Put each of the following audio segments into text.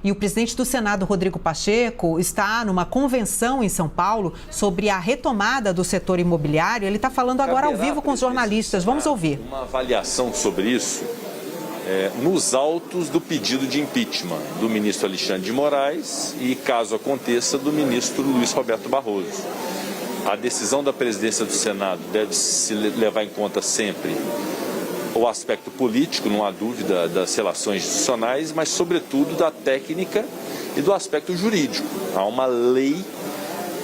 E o presidente do Senado, Rodrigo Pacheco, está numa convenção em São Paulo sobre a retomada do setor imobiliário. Ele está falando agora ao vivo com os jornalistas. Vamos ouvir. Uma avaliação sobre isso nos autos do pedido de impeachment do ministro Alexandre de Moraes e, caso aconteça, do ministro Luiz Roberto Barroso. A decisão da presidência do Senado deve se levar em conta sempre o aspecto político, não há dúvida, das relações institucionais, mas, sobretudo, da técnica e do aspecto jurídico. Há uma lei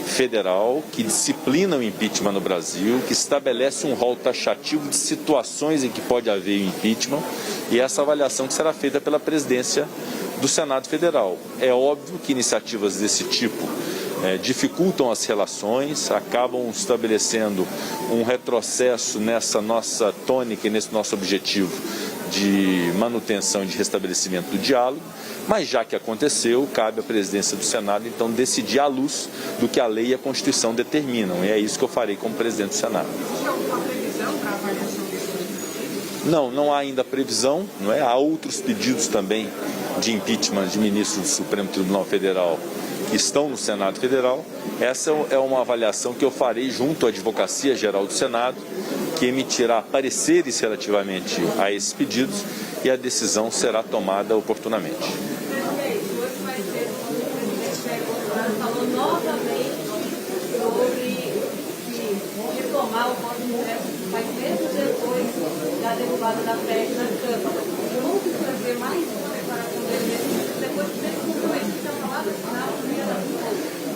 federal que disciplina o impeachment no Brasil, que estabelece um rol taxativo de situações em que pode haver impeachment, e essa avaliação que será feita pela presidência do Senado Federal. É óbvio que iniciativas desse tipo dificultam as relações, acabam estabelecendo um retrocesso nessa nossa tônica e nesse nosso objetivo de manutenção e de restabelecimento do diálogo, mas já que aconteceu, cabe à presidência do Senado, então, decidir à luz do que a lei e a Constituição determinam, e é isso que eu farei como presidente do Senado. Tem alguma previsão para a avaliação desse? Não há ainda previsão, não é? Há outros pedidos também de impeachment de ministros do Supremo Tribunal Federal que estão no Senado Federal. Essa é uma avaliação que eu farei junto à Advocacia Geral do Senado, que emitirá pareceres relativamente a esses pedidos, e a decisão será tomada oportunamente. Hoje vai ser o presidente Jair Bolsonaro falou novamente sobre que retomar o voto impresso faz mesmo depois da derrubada da PEC na Câmara. Vamos fazer mais uma declaração dele depois de ter compromisso que está falado no final do dia da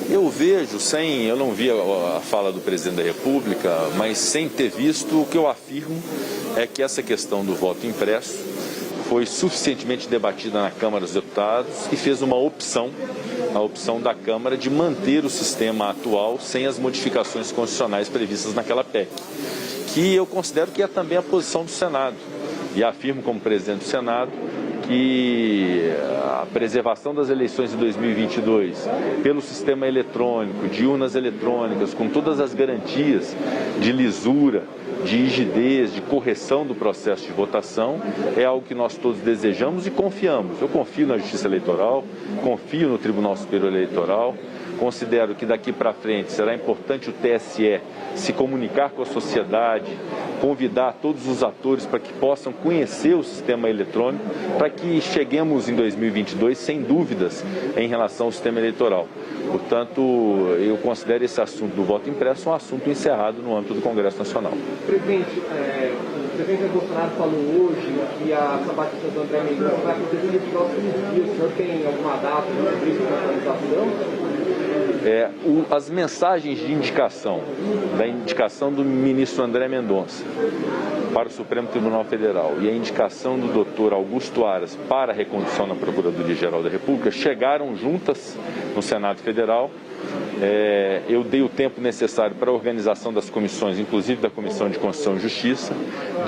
eu não vi a fala do presidente da República, mas sem ter visto, o que eu afirmo é que essa questão do voto impresso foi suficientemente debatida na Câmara dos Deputados e fez uma opção, a opção da Câmara de manter o sistema atual sem as modificações constitucionais previstas naquela PEC, que eu considero que é também a posição do Senado. E afirmo como presidente do Senado que a preservação das eleições de 2022 pelo sistema eletrônico, de urnas eletrônicas, com todas as garantias de lisura, de rigidez, de correção do processo de votação, é algo que nós todos desejamos e confiamos. Eu confio na Justiça Eleitoral, confio no Tribunal Superior Eleitoral, considero que daqui para frente será importante o TSE se comunicar com a sociedade, convidar todos os atores para que possam conhecer o sistema eletrônico, para que cheguemos em 2022 sem dúvidas em relação ao sistema eleitoral. Portanto, eu considero esse assunto do voto impresso um assunto encerrado no âmbito do Congresso Nacional. Presidente, o presidente Bolsonaro falou hoje que a sabatina do André Mendonça vai acontecer nos próximos dias. O senhor tem alguma data sobre isso na atualização? As mensagens de indicação, da indicação do ministro André Mendonça para o Supremo Tribunal Federal e a indicação do doutor Augusto Aras para a recondução na Procuradoria-Geral da República chegaram juntas no Senado Federal. Eu dei o tempo necessário para a organização das comissões, inclusive da Comissão de Constituição e Justiça,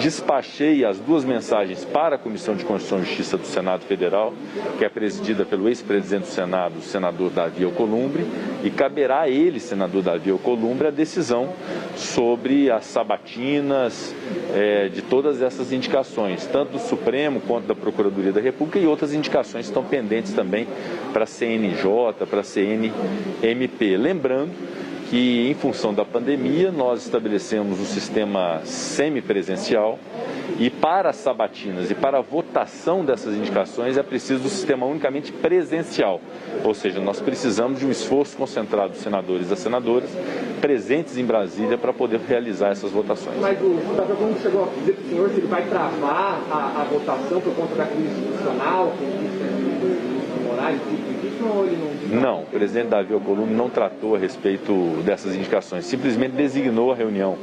despachei as duas mensagens para a Comissão de Constituição e Justiça do Senado Federal, que é presidida pelo ex-presidente do Senado, o senador Davi Alcolumbre, e caberá a ele, senador Davi Alcolumbre, a decisão sobre as sabatinas de todas essas indicações, tanto do Supremo quanto da Procuradoria da República, e outras indicações que estão pendentes também para a CNJ, para a CNMP. Lembrando que, em função da pandemia, nós estabelecemos um sistema semipresencial e para as sabatinas e para a votação dessas indicações é preciso do sistema unicamente presencial. Ou seja, nós precisamos de um esforço concentrado dos senadores e das senadoras presentes em Brasília para poder realizar essas votações. Mas o Davi chegou a dizer para o senhor se ele vai travar a votação por conta da crise institucional, com o Moraes, ou ele não... Não, o presidente Davi Alcolumbre não tratou a respeito dessas indicações, simplesmente designou a reunião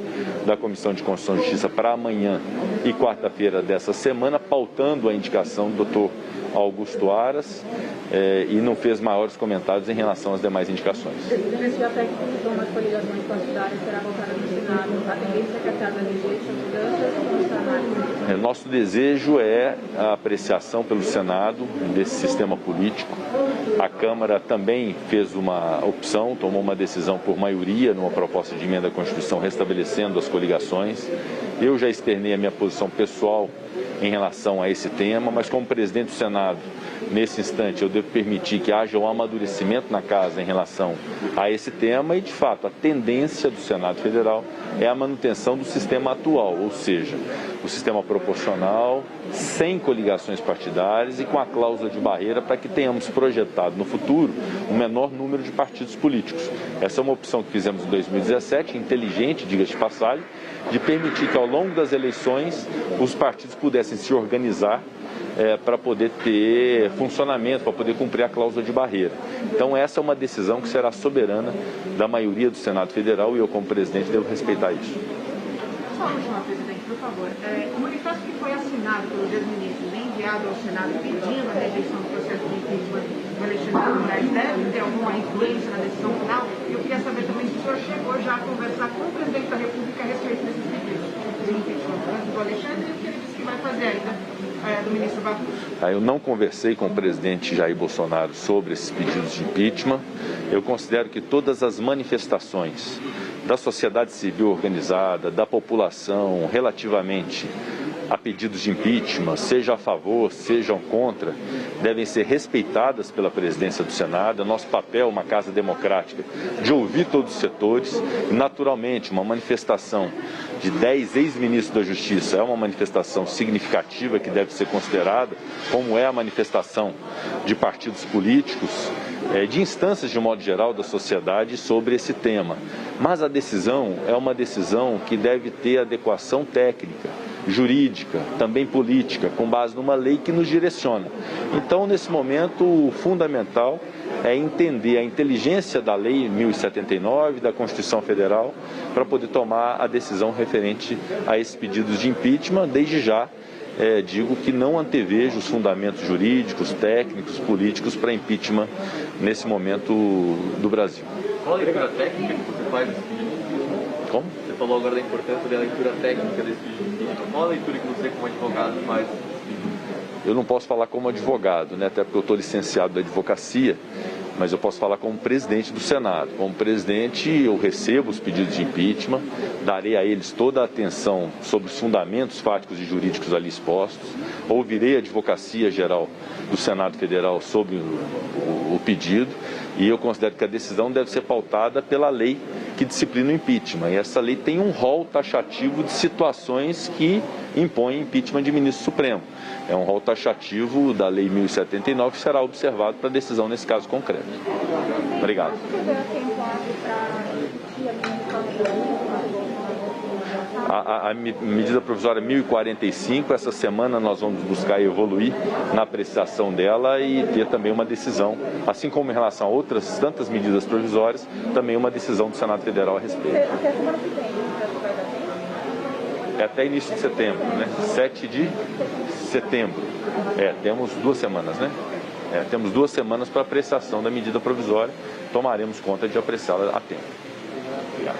da Comissão de Constituição e Justiça para amanhã e quarta-feira dessa semana, pautando a indicação do doutor Augusto Aras e não fez maiores comentários em relação às demais indicações. Presidente, já até que as coligações partidárias será votada no Senado, a tendência é que a casa rejeite as mudanças ou está análise? Nosso desejo é a apreciação pelo Senado desse sistema político. A Câmara também fez uma opção, tomou uma decisão por maioria numa proposta de emenda à Constituição restabelecendo as coligações. Eu já externei a minha posição pessoal em relação a esse tema, mas como presidente do Senado, nesse instante, eu devo permitir que haja um amadurecimento na casa em relação a esse tema e, de fato, a tendência do Senado Federal é a manutenção do sistema atual, ou seja, o sistema proporcional, sem coligações partidárias e com a cláusula de barreira para que tenhamos projetado no futuro um menor número de partidos políticos. Essa é uma opção que fizemos em 2017, inteligente, diga-se de passagem, de permitir que ao longo das eleições os partidos pudessem se organizar para poder ter funcionamento, para poder cumprir a cláusula de barreira. Então essa é uma decisão que será soberana da maioria do Senado Federal e eu, como presidente, devo respeitar isso. Só uma última, presidente, por favor. O manifesto que foi assinado pelos ex-ministros e enviado ao Senado pedindo a rejeição do processo de impeachment do Alexandre de Moraes deve ter alguma influência na decisão final? E eu queria saber também se o senhor chegou já a conversar com o presidente da República a respeito desses pedidos de impeachment, tanto do Alexandre e o que ele disse que vai fazer ainda do ministro Barroso. Eu não conversei com o presidente Jair Bolsonaro sobre esses pedidos de impeachment. Eu considero que todas as manifestações da sociedade civil organizada, da população, relativamente a pedidos de impeachment, seja a favor, sejam contra, devem ser respeitadas pela presidência do Senado. É nosso papel, uma casa democrática, de ouvir todos os setores. E, naturalmente, uma manifestação de 10 ex-ministros da Justiça é uma manifestação significativa que deve ser considerada, como é a manifestação de partidos políticos, de instâncias de modo geral da sociedade sobre esse tema. Mas a decisão é uma decisão que deve ter adequação técnica, jurídica, também política, com base numa lei que nos direciona. Então, nesse momento, o fundamental é entender a inteligência da Lei 1079, da Constituição Federal, para poder tomar a decisão referente a esses pedidos de impeachment. Desde já, digo que não antevejo os fundamentos jurídicos, técnicos, políticos para impeachment nesse momento do Brasil. Qual a leitura técnica que você faz desse pedido? Como? Você falou agora da importância da leitura técnica desse pedido. Qual a leitura que você, como advogado, faz? Eu não posso falar como advogado, né? Até porque eu estou licenciado da advocacia, mas eu posso falar como presidente do Senado. Como presidente, eu recebo os pedidos de impeachment, darei a eles toda a atenção sobre os fundamentos fáticos e jurídicos ali expostos, ouvirei a Advocacia Geral do Senado Federal sobre o pedido, e eu considero que a decisão deve ser pautada pela lei que disciplina o impeachment. E essa lei tem um rol taxativo de situações que impõem impeachment de ministro supremo. É um rol taxativo da Lei 1079 que será observado para decisão nesse caso concreto. Obrigado. A medida provisória 1045, essa semana nós vamos buscar evoluir na apreciação dela e ter também uma decisão, assim como em relação a outras tantas medidas provisórias, também uma decisão do Senado Federal a respeito. Até a semana que vem, vai dar tempo? É até início de setembro, né? 7 de setembro. Temos 2 semanas, né? Temos 2 semanas para apreciação da medida provisória. Tomaremos conta de apreciá-la a tempo. Obrigado.